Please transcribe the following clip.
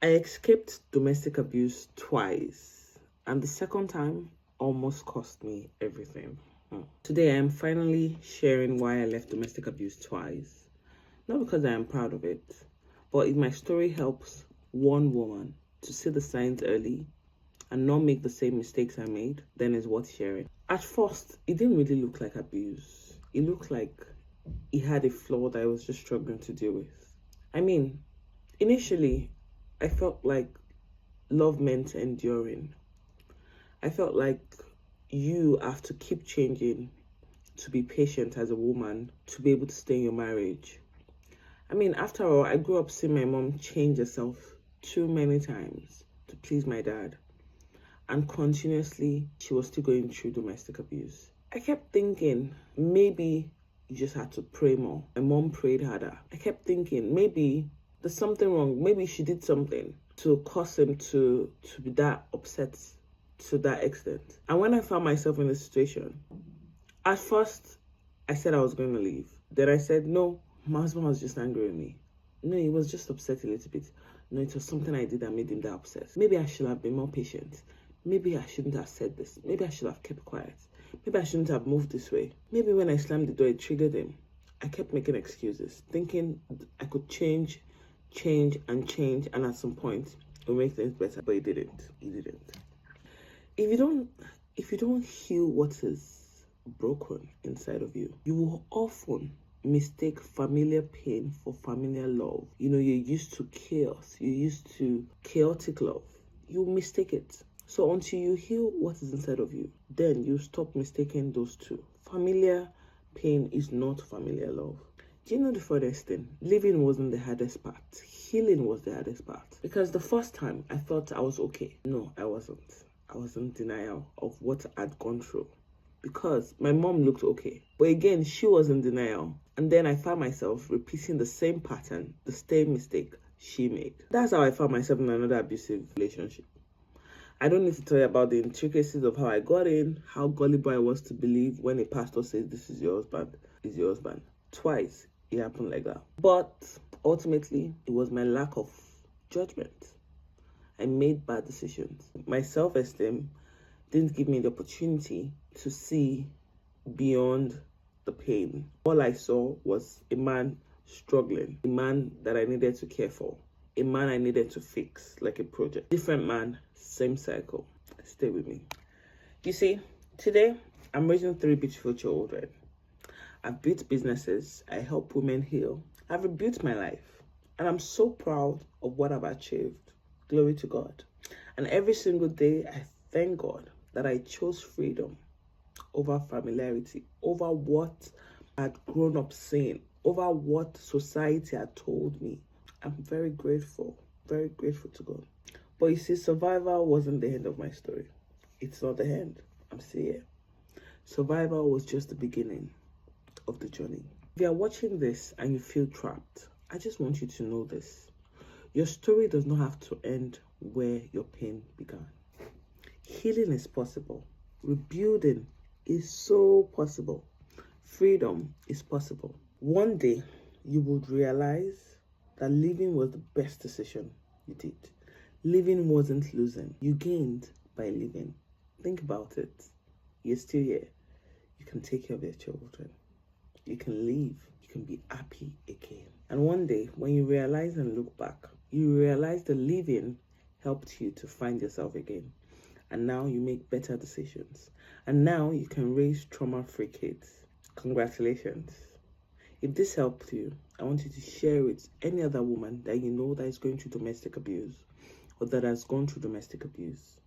I escaped domestic abuse twice, and the second time almost cost me everything. Today, I am finally sharing why I left domestic abuse twice. Not because I am proud of it, but if my story helps one woman to see the signs early and not make the same mistakes I made, then it's worth sharing. At first, it didn't really look like abuse. It looked like it had a flaw that I was just struggling to deal with. I mean, initially, I felt like love meant enduring. I felt like you have to keep changing to be patient as a woman to be able to stay in your marriage. I mean, after all, I grew up seeing my mom change herself too many times to please my dad. And continuously, she was still going through domestic abuse. I kept thinking, maybe you just had to pray more. My mom prayed harder. I kept thinking, maybe there's something wrong. Maybe she did something to cause him to be that upset to that extent. And when I found myself in this situation, at first, I said I was going to leave. Then I said, no, my husband was just angry with me. No, he was just upset a little bit. No, it was something I did that made him that upset. Maybe I should have been more patient. Maybe I shouldn't have said this. Maybe I should have kept quiet. Maybe I shouldn't have moved this way. Maybe when I slammed the door, it triggered him. I kept making excuses, thinking I could change, and at some point, it would make things better. But it didn't. It didn't. If you don't heal what is broken inside of you, you will often mistake familiar pain for familiar love. You know, you're used to chaos. You're used to chaotic love. You mistake it. So until you heal what is inside of you, then you stop mistaking those two. Familiar pain is not familiar love. Do you know the funniest thing? Living wasn't the hardest part. Healing was the hardest part. Because the first time I thought I was okay. No, I wasn't. I was in denial of what I'd gone through. Because my mom looked okay. But again, she was in denial. And then I found myself repeating the same pattern, the same mistake she made. That's how I found myself in another abusive relationship. I don't need to tell you about the intricacies of how I got in, how gullible I was to believe when a pastor says this is your husband, is your husband. Twice it happened like that. But ultimately, it was my lack of judgment. I made bad decisions. My self-esteem didn't give me the opportunity to see beyond the pain. All I saw was a man struggling, a man that I needed to care for, a man I needed to fix like a project. Different man, same cycle. Stay with me. You see, today I'm raising 3 beautiful children. I've built businesses. I help women heal. I've rebuilt my life. And I'm so proud of what I've achieved. Glory to God. And every single day, I thank God that I chose freedom over familiarity, over what I'd grown up seeing, over what society had told me. I'm very grateful to God. But you see, survival wasn't the end of my story. It's not the end. I'm still here. Survival was just the beginning of the journey. If you are watching this and you feel trapped, I just want you to know this. Your story does not have to end where your pain began. Healing is possible. Rebuilding is so possible. Freedom is possible. One day, you would realize that living was the best decision you did. Living wasn't losing. You gained by living. Think about it. You're still here. You can take care of your children. You can live. You can be happy again. And one day, when you realize and look back, you realize that living helped you to find yourself again. And now you make better decisions. And now you can raise trauma-free kids. Congratulations. If this helped you, I want you to share with any other woman that you know that is going through domestic abuse or that has gone through domestic abuse.